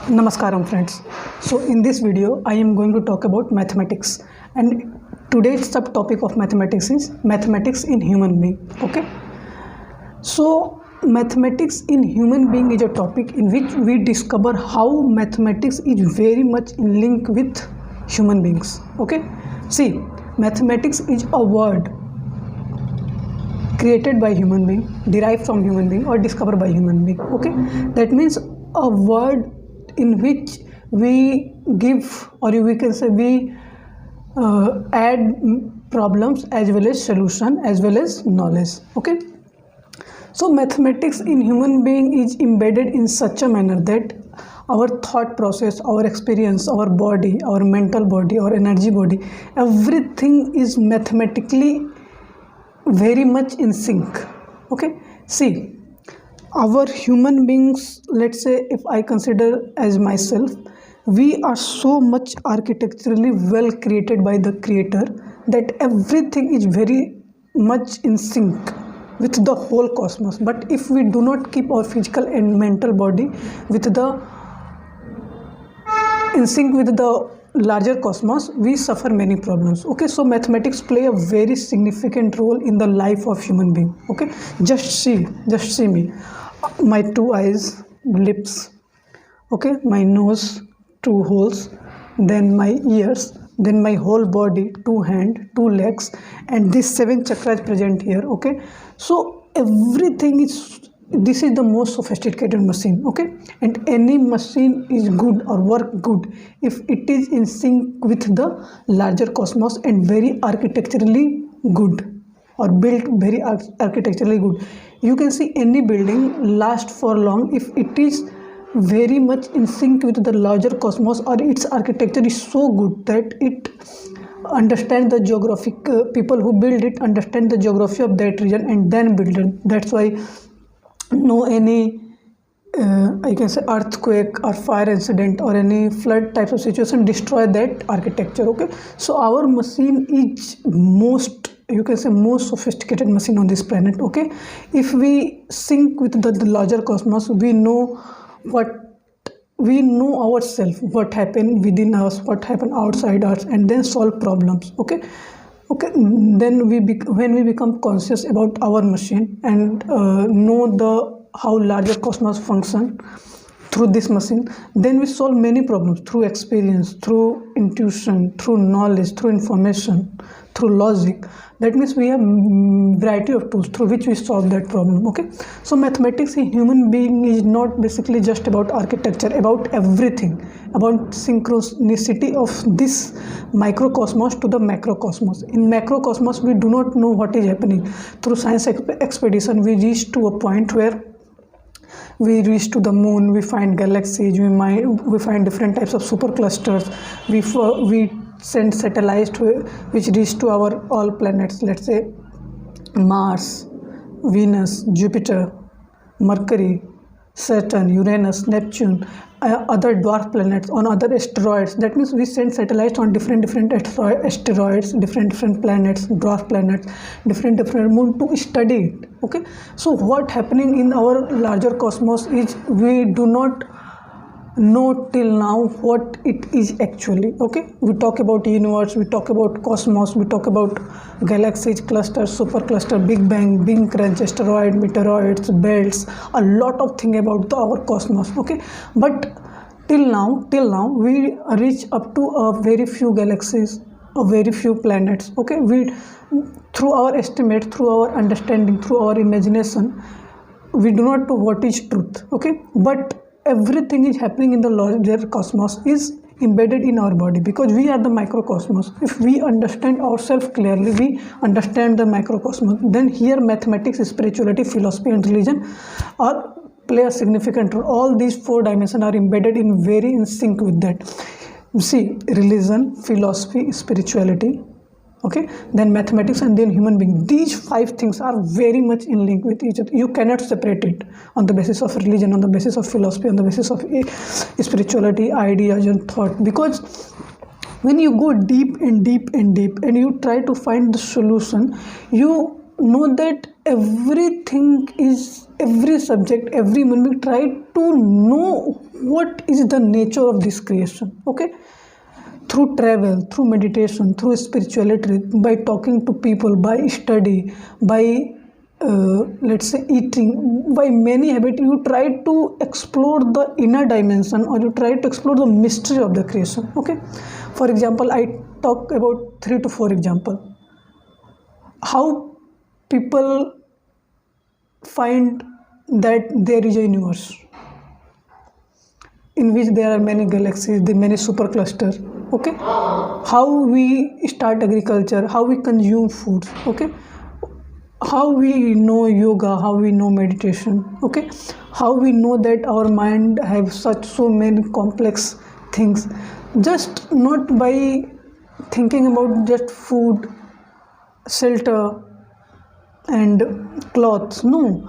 Namaskaram friends. So in this video I am going to talk about mathematics, and today's subtopic of mathematics is mathematics in human being. Okay. So mathematics in human being is a topic in which we discover how mathematics is very much in link with human beings. Okay. See, mathematics is a word created by human being, derived from human being, or discovered by human being. Okay. That means a word in which we give, or we can say we add problems as well as solution as well as knowledge. Okay. So mathematics in human being is embedded in such a manner that our thought process, our experience, our body, our mental body, our energy body, everything is mathematically very much in sync. Okay. See, our human beings, let's say if I consider as myself, we are so much architecturally well created by the creator that everything is very much in sync with the whole cosmos. But if we do not keep our physical and mental body with the in sync with the larger cosmos, we suffer many problems. Okay, so mathematics play a very significant role in the life of human being. Okay, just see me, my two eyes, lips, okay, my nose, two holes, then my ears, then my whole body, two hand, two legs, and this seven chakras present here. Okay, so everything is, this is the most sophisticated machine. Okay, and any machine is good or work good if it is in sync with the larger cosmos and very architecturally good, or built very architecturally good. You can see any building last for long if it is very much in sync with the larger cosmos, or its architecture is so good that it understand the geographic, people who build it understand the geography of that region and then build it. That's why no any I can say earthquake or fire incident or any flood type of situation destroy that architecture. Okay, so our machine is most, you can say, most sophisticated machine on this planet. Okay, if we sync with the larger cosmos, we know ourselves, what happened within us, what happened outside us, and then solve problems. Okay, then when we become conscious about our machine and know the how larger cosmos function through this machine, then we solve many problems through experience, through intuition, through knowledge, through information, through logic. That means we have variety of tools through which we solve that problem. Okay, so mathematics in human being is not basically just about architecture, about everything, about synchronicity of this microcosmos to the macrocosmos. In macrocosmos, we do not know what is happening. Through science expedition, we reach to a point where we reach to the moon, we find galaxies, we find different types of superclusters, we send satellites which reach to our all planets, let's say Mars, Venus, Jupiter, Mercury, Saturn, Uranus, Neptune, other dwarf planets, on other asteroids. That means we send satellites on different asteroids, different planets, dwarf planets, different moon to study it. Okay, so what happening in our larger cosmos is we do not know till now what it is actually. Okay, we talk about universe, we talk about cosmos, we talk about galaxies, clusters, supercluster, big bang, big crunch, asteroid, meteoroids, belts, a lot of thing about our cosmos. Okay, but till now we reach up to a very few galaxies, a very few planets. Okay, we, through our estimate, through our understanding, through our imagination, we do not know what is truth. Okay, but everything is happening in the larger cosmos is embedded in our body, because we are the microcosmos. If we understand ourselves clearly, we understand the microcosmos, then here mathematics, spirituality, philosophy and religion are play a significant role. All these four dimensions are embedded in very in sync with that. See, religion, philosophy, spirituality, okay, then mathematics, and then human being. These five things are very much in link with each other. You cannot separate it on the basis of religion, on the basis of philosophy, on the basis of spirituality, ideas and thought, because when you go deep and you try to find the solution, you know that every subject, every human being try to know what is the nature of this creation. Okay, through travel, through meditation, through spirituality, by talking to people, by study, by let's say eating, by many habits, you try to explore the inner dimension, or you try to explore the mystery of the creation. Okay, for example, I talk about 3 to 4 example. How people find that there is a universe in which there are many galaxies, the many superclusters. Okay, how we start agriculture, how we consume foods. Okay, how we know yoga, how we know meditation. Okay, how we know that our mind have such so many complex things, just not by thinking about just food, shelter and clothes. No,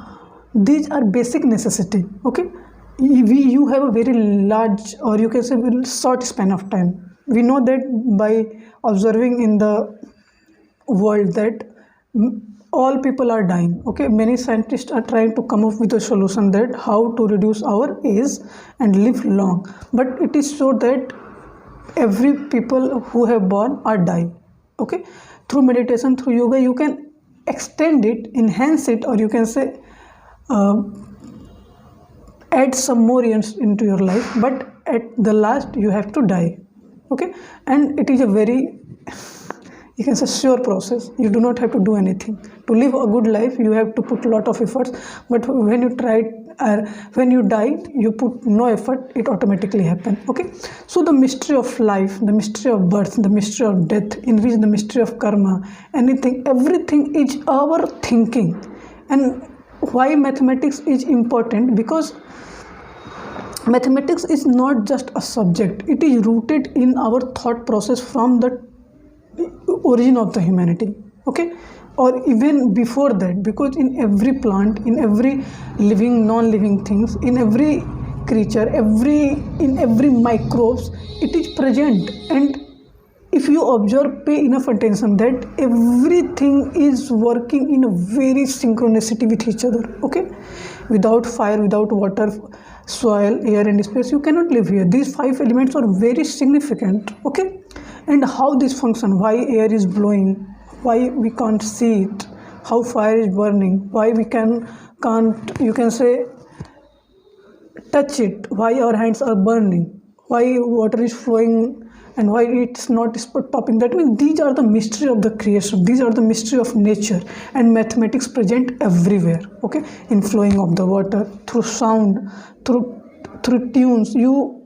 these are basic necessity. Okay, you have a very large, or you can say very short span of time. We know that by observing in the world that all people are dying. Okay, many scientists are trying to come up with a solution that how to reduce our age and live long, but it is so that every people who have born are dying. Okay, through meditation, through yoga, you can extend it, enhance it, or you can say add some more years into your life, but at the last you have to die. Okay, and it is a very, you can say, sure process. You do not have to do anything to live a good life. You have to put a lot of efforts, but when you try, when you die, you put no effort, it automatically happen. Okay, so the mystery of life, the mystery of birth, the mystery of death, in which the mystery of karma, anything, everything is our thinking. And why mathematics is important? Because mathematics is not just a subject, it is rooted in our thought process from the origin of the humanity. Okay, or even before that, because in every plant, in every living, non-living things, in every creature, in every microbes, it is present. And if you observe, pay enough attention, that everything is working in a very synchronicity with each other. Okay, without fire, without water, soil, air and space, you cannot live here. These 5 elements are very significant. Okay, and how this function, why air is blowing, why we can't see it, how fire is burning, why we can't, you can say, touch it, why our hands are burning, why water is flowing and why it's not popping. That means these are the mystery of the creation, these are the mystery of nature, and mathematics present everywhere. Okay, in flowing of the water, through sound, through tunes.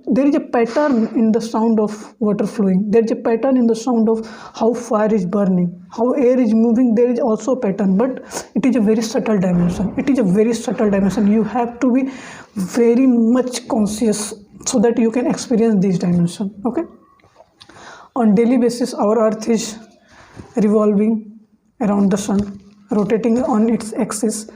There is a pattern in the sound of water flowing, there is a pattern in the sound of how fire is burning, how air is moving. There is also a pattern, but it is a very subtle dimension. It is a very subtle dimension. You have to be very much conscious so that you can experience these dimensions. Okay, on daily basis, our earth is revolving around the sun, rotating on its axis,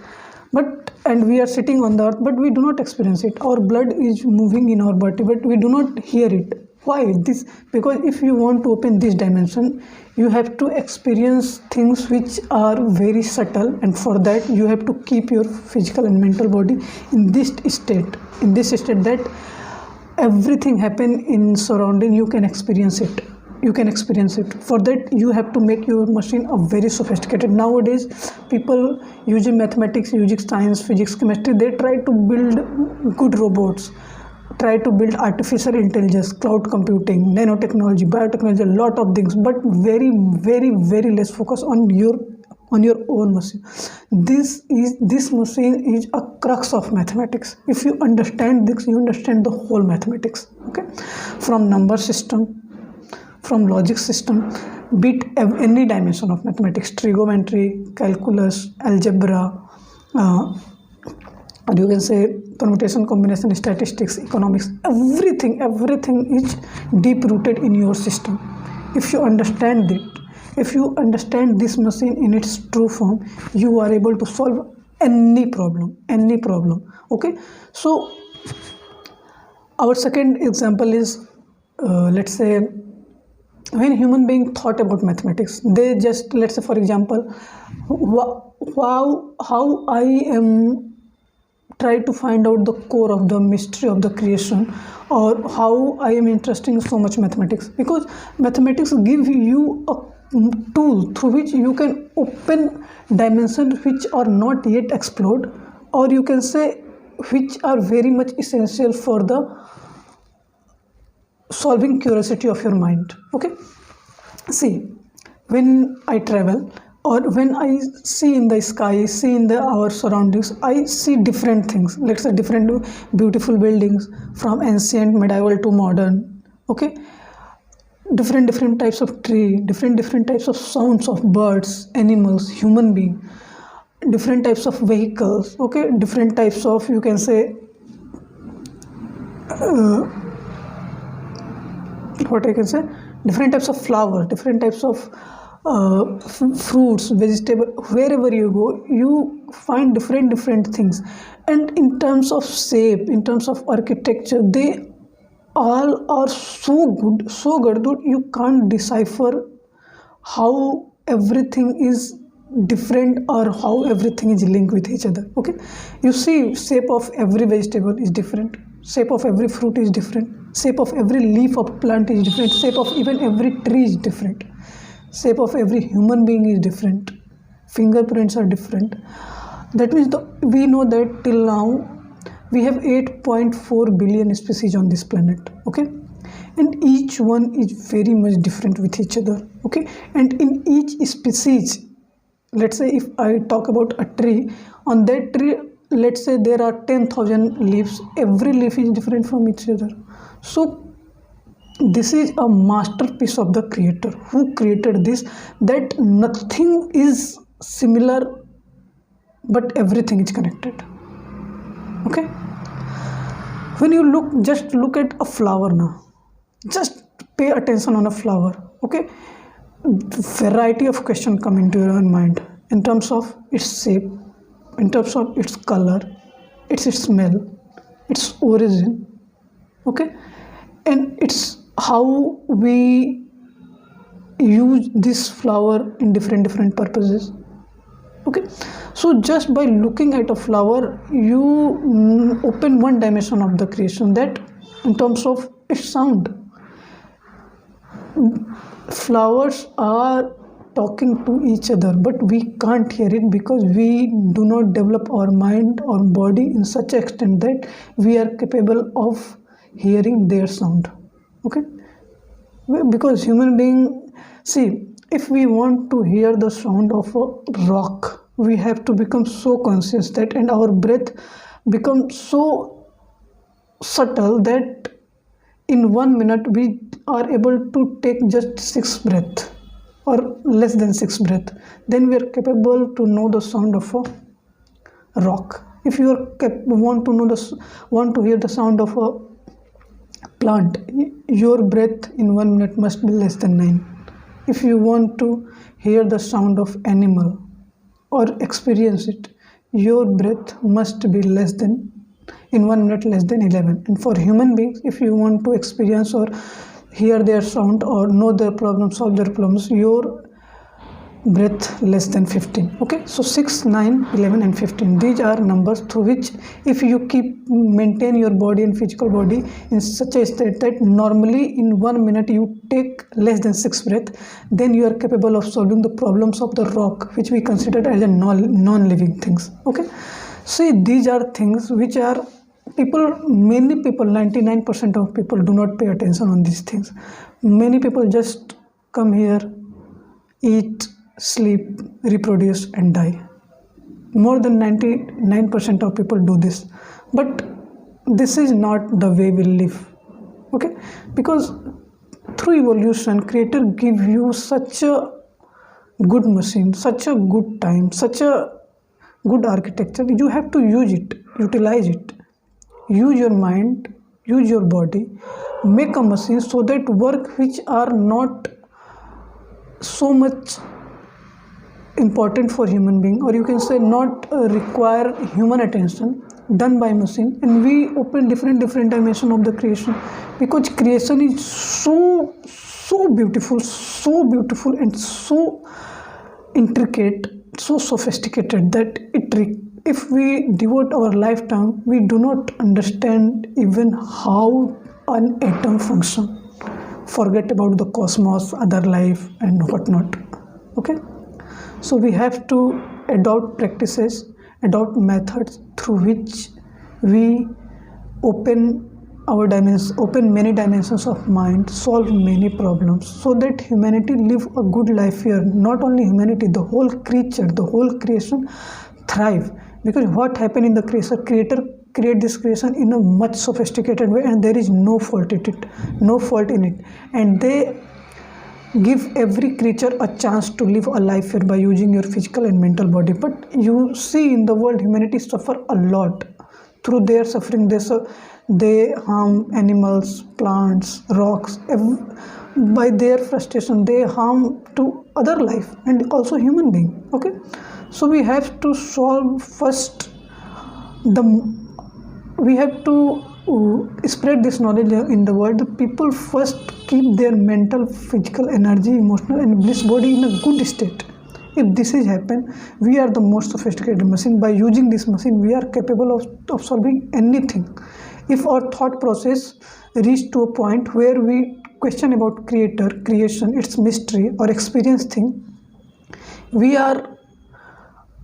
and we are sitting on the earth, but we do not experience it. Our blood is moving in our body, but we do not hear it. Why this? Because if you want to open this dimension, you have to experience things which are very subtle, and for that you have to keep your physical and mental body in this state, that everything happen in surrounding, you can experience it. For that you have to make your machine a very sophisticated. Nowadays people using mathematics, using science, physics, chemistry, they try to build good robots, try to build artificial intelligence, cloud computing, nanotechnology, biotechnology, a lot of things, but very, very, very less focus on your own machine. This machine is a crux of mathematics. If you understand this, you understand the whole mathematics. Okay, from number system, from logic system, beat any dimension of mathematics, trigonometry, calculus, algebra, or you can say permutation, combination, statistics, economics, everything is deep rooted in your system. If you understand it, if you understand this machine in its true form, you are able to solve any problem. Okay, so our second example is let's say when human being thought about mathematics, they just, let's say for example, how I am try to find out the core of the mystery of the creation, or how I am interested in so much mathematics, because mathematics give you a tool through which you can open dimensions which are not yet explored, or you can say which are very much essential for the solving curiosity of your mind. Okay, see, when I travel or when I see in the sky, see in our surroundings, I see different things. Let's say different beautiful buildings from ancient, medieval to modern. Okay, different types of tree, different types of sounds of birds, animals, human being, different types of vehicles. Okay, different types of, you can say, what I can say, different types of flower, different types of fruits, vegetable. Wherever you go, you find different things, and in terms of shape, in terms of architecture, they all are so good that you can't decipher how everything is different or how everything is linked with each other. Okay, you see, shape of every vegetable is different, shape of every fruit is different, shape of every leaf of plant is different, shape of even every tree is different, shape of every human being is different, fingerprints are different. That means we know that till now we have 8.4 billion species on this planet. Okay, and each one is very much different with each other. Okay, and in each species, let's say if I talk about a tree, on that tree, let's say there are 10,000 leaves, every leaf is different from each other. So this is a masterpiece of the creator who created this, that nothing is similar but everything is connected. Okay, when you just look at a flower now, just pay attention on a flower. Okay, variety of questions come into your mind in terms of its shape, in terms of its color, its smell, its origin. Okay, and it's how we use this flower in different purposes. Okay, so just by looking at a flower, you open one dimension of the creation, that in terms of its sound. Flowers are talking to each other, but we can't hear it because we do not develop our mind or body in such extent that we are capable of hearing their sound. Okay, because human being, see, if we want to hear the sound of a rock, we have to become so conscious that, and our breath becomes so subtle that in 1 minute we are able to take just 6 breaths or less than 6 breaths. Then we are capable to know the sound of a rock. If you want to hear the sound of a plant, your breath in 1 minute must be less than 9. If you want to hear the sound of animal or experience it, your breath must be less than, in 1 minute, less than 11. And for human beings, if you want to experience or hear their sound or know their problems, solve their problems, your breath less than 15. Okay, so 6, 9, 11 and 15, these are numbers through which, if you maintain your body and physical body in such a state that normally in 1 minute you take less than 6 breaths, then you are capable of solving the problems of the rock, which we consider as a non-living things. Okay, see, these are things which are many people, 99% of people do not pay attention on these things. Many people just come here, eat, sleep, reproduce and die. More than 99% of people do this, but this is not the way we live. Okay, because through evolution, creator give you such a good machine, such a good time, such a good architecture. You have to use it, utilize it, use your mind, use your body, make a machine so that work which are not so much important for human being, or you can say not require human attention, done by machine. And we open different dimension of the creation, because creation is so beautiful and so intricate, so sophisticated that if we devote our lifetime, we do not understand even how an atom function. Forget about the cosmos, other life, and whatnot. Okay, so we have to adopt practices, adopt methods through which we open open many dimensions of mind, solve many problems, so that humanity live a good life here. Not only humanity, the whole creature, the whole creation thrive. Because what happened in the creator create this creation in a much sophisticated way, and there is no fault in it, and they give every creature a chance to live a life here by using your physical and mental body. But you see, in the world, humanity suffer a lot. Through their suffering, they harm animals, plants, rocks. By their frustration, they harm to other life and also human being. Okay, so we have to solve first we have to spread this knowledge in the world. The people first keep their mental, physical, energy, emotional, and bliss body in a good state. If this is happen, we are the most sophisticated machine. By using this machine, we are capable of solving anything. If our thought process reach to a point where we question about creator, creation, its mystery, or experience thing, we are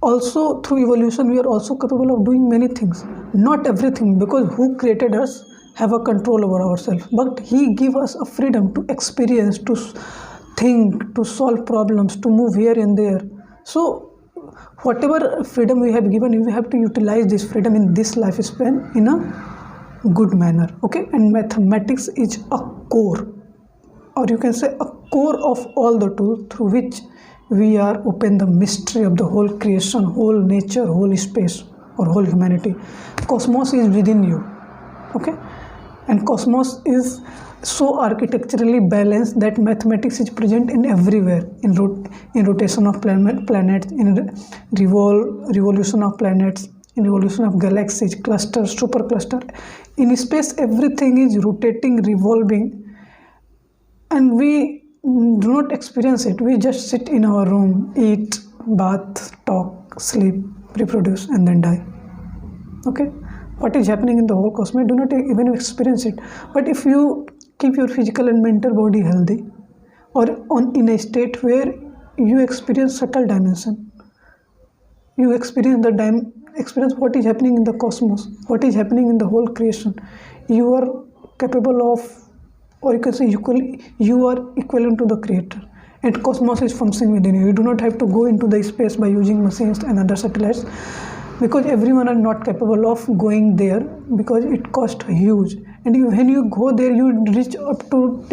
also, through evolution, we are also capable of doing many things. Not everything, because who created us have a control over ourselves, but he give us a freedom to experience, to think, to solve problems, to move here and there. So whatever freedom we have given, we have to utilize this freedom in this lifespan in a good manner. Okay, and mathematics is a core, or you can say a core of all the tools through which we are open the mystery of the whole creation, whole nature, whole space, or whole humanity. Cosmos is within you. Okay, and cosmos is so architecturally balanced that mathematics is present in everywhere, in rotation of planets, in revolution of planets, in evolution of galaxies, clusters, supercluster. In space, everything is rotating, revolving, and we do not experience it. We just sit in our room, eat, bath, talk, sleep, reproduce, and then die. Okay, what is happening in the whole cosmos, do not even experience it. But if you keep your physical and mental body healthy, or in a state where you experience subtle dimension, you experience experience what is happening in the cosmos, what is happening in the whole creation, you are capable of, or you can say you are equivalent to the creator, and cosmos is functioning within you. You do not have to go into the space by using machines and other satellites, because everyone are not capable of going there, because it costs huge. And when you go there, you reach up to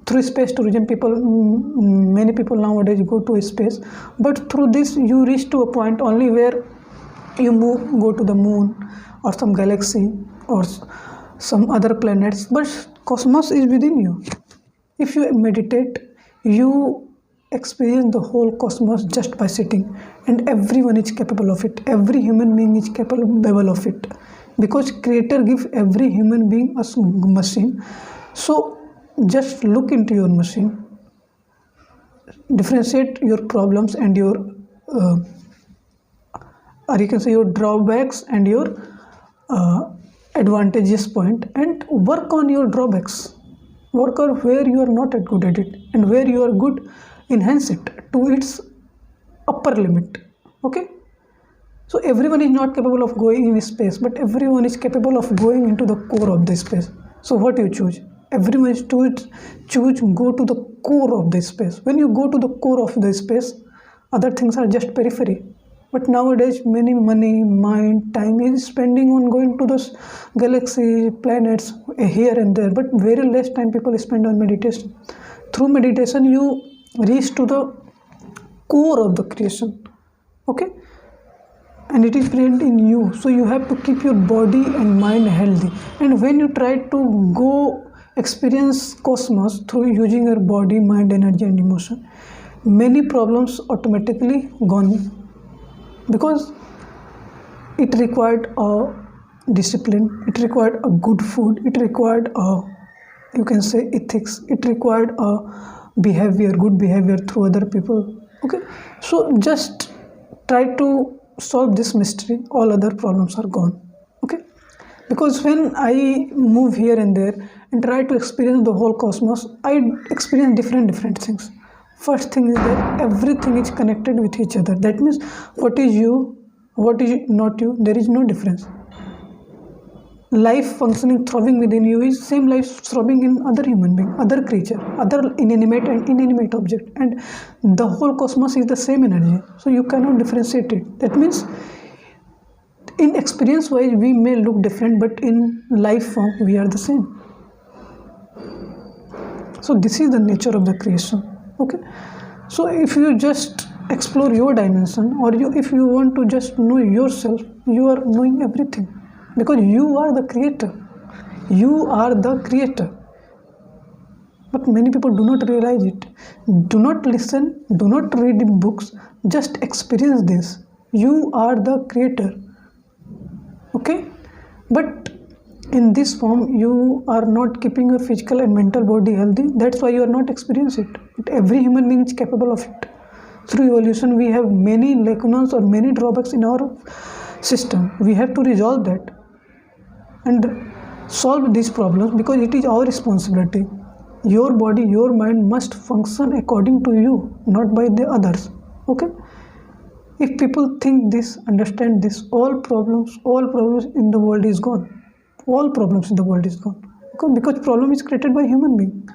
through space tourism. Many people nowadays go to space, but through this you reach to a point only where you go to the moon or some galaxy or some other planets, but cosmos is within you. If you meditate, you experience the whole cosmos just by sitting, and everyone is capable of it. Every human being is capable of it, because creator give every human being a machine. So just look into your machine, differentiate your problems and your or you can say your drawbacks and your advantageous point, and work on your drawbacks. Work on where you are not good at it, and where you are good, enhance it to its upper limit. Okay, so everyone is not capable of going in space, but everyone is capable of going into the core of the space. So what you choose? Everyone is to choose go to the core of the space. When you go to the core of the space, other things are just periphery. But nowadays, many money, mind, time is spending on going to those galaxy, planets here and there, but very less time people spend on meditation. Through meditation, you reach to the core of the creation. Okay, and it is present in you. So you have to keep your body and mind healthy. And when you try to go experience cosmos through using your body, mind, energy, and emotion, many problems automatically gone, because it required a discipline, it required a good food, it required a you can say ethics. It required a behavior, good behavior through other people. Okay, so just try to solve this mystery, all other problems are gone. Okay, because when I move here and there and try to experience the whole cosmos, I experience different things. First thing is that everything is connected with each other. That means what is you, what is not you, there is no difference. Life functioning, thriving within you is same life thriving in other human being, other creature, other inanimate and inanimate object, and the whole cosmos is the same energy. So you cannot differentiate it. That means in experience wise we may look different, but in life form we are the same. So this is the nature of the creation. Okay, so if you just explore your dimension, or if you want to just know yourself, you are knowing everything, because you are the creator. You are the creator. But many people do not realize it. Do not listen, do not read in books, just experience this. You are the creator. Okay, but in this form you are not keeping your physical and mental body healthy. That's why you are not experiencing it. But every human being is capable of it. Through evolution we have many lacunas or many drawbacks in our system. We have to resolve that and solve these problems, because it is our responsibility. Your body, your mind must function according to you, not by the others. Okay, if people think this, understand this, all problems in the world is gone. All problems in the world is gone, because problem is created by human being.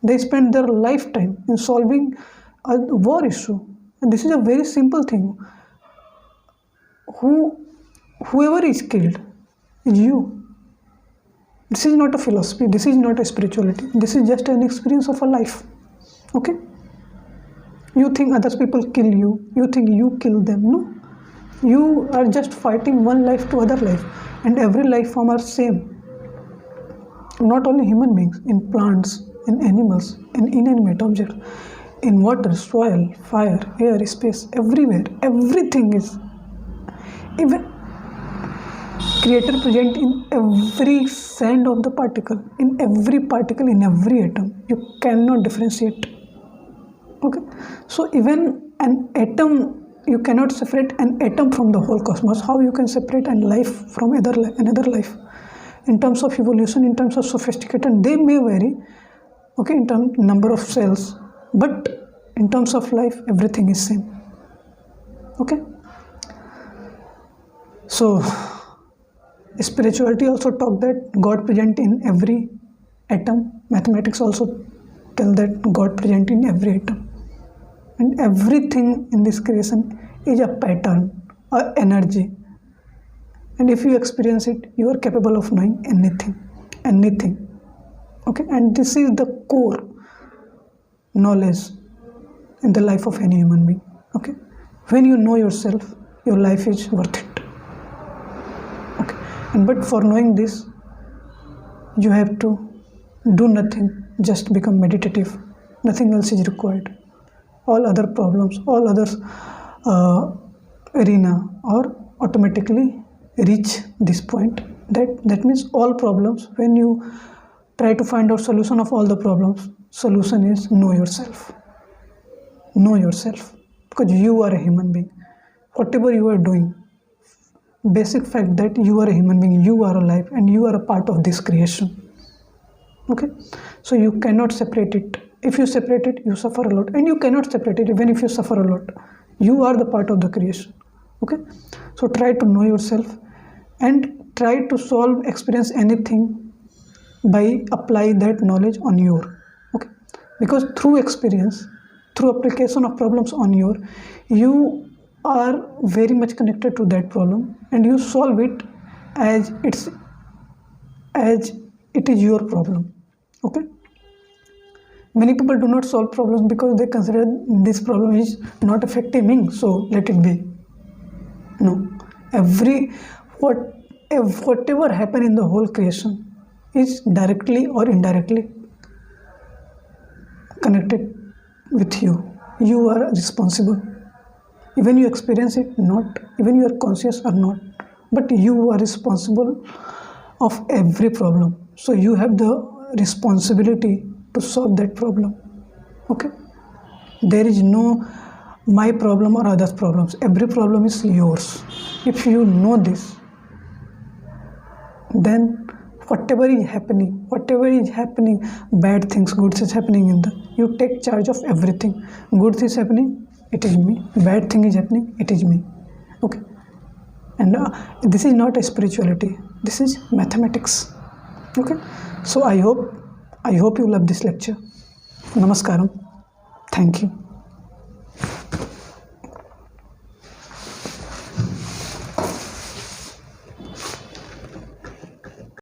They spend their lifetime in solving a war issue, and this is a very simple thing. Whoever is killed is you. This is not a philosophy, this is not a spirituality, this is just an experience of a life. Okay, you think others people kill you, you think you kill them. No, you are just fighting one life to other life, and every life form are same. Not only human beings, in plants, in animals, in inanimate objects, in water, soil, fire, air, space, everywhere, everything is, even creator present in every sand of the particle, in every particle, in every atom. You cannot differentiate. Okay, so even an atom, you cannot separate an atom from the whole cosmos. How you can separate an life from another life? In terms of evolution, in terms of sophistication, they may vary, okay, in terms number of cells, but in terms of life everything is same. Okay, so spirituality also talk that God present in every atom. Mathematics also tell that God present in every atom, and everything in this creation is a pattern or energy, and if you experience it, you are capable of knowing anything. Okay, and this is the core knowledge in the life of any human being. Okay, when you know yourself, your life is worth it. Okay, and but for knowing this, you have to do nothing, just become meditative. Nothing else is required. All other problems, all other arena are automatically reach this point. That means all problems, when you try to find out solution of all the problems, solution is know yourself. Know yourself, because you are a human being. Whatever you are doing, basic fact that you are a human being, you are alive, and you are a part of this creation. Okay, so you cannot separate it. If you separate it, you suffer a lot, and you cannot separate it even if you suffer a lot. You are the part of the creation. Okay, so try to know yourself and try to solve, experience anything by apply that knowledge on your. Okay, because through experience, through application of problems on your, you are very much connected to that problem, and you solve it as it is your problem. Okay, many people do not solve problems because they consider this problem is not affecting me, so let it be. No, whatever happen in the whole creation is directly or indirectly connected with you. You are responsible. Even you experience it not, even you are conscious or not, but you are responsible of every problem. So you have the responsibility to solve that problem. Okay, there is no my problem or others problems. Every problem is yours. If you know this, then whatever is happening, bad things, good is happening in the, you take charge of everything. Good is happening, it is me. Bad thing is happening, it is me. Okay, and this is not a spirituality, this is mathematics. Okay, so I hope you love this lecture. Namaskaram. Thank you.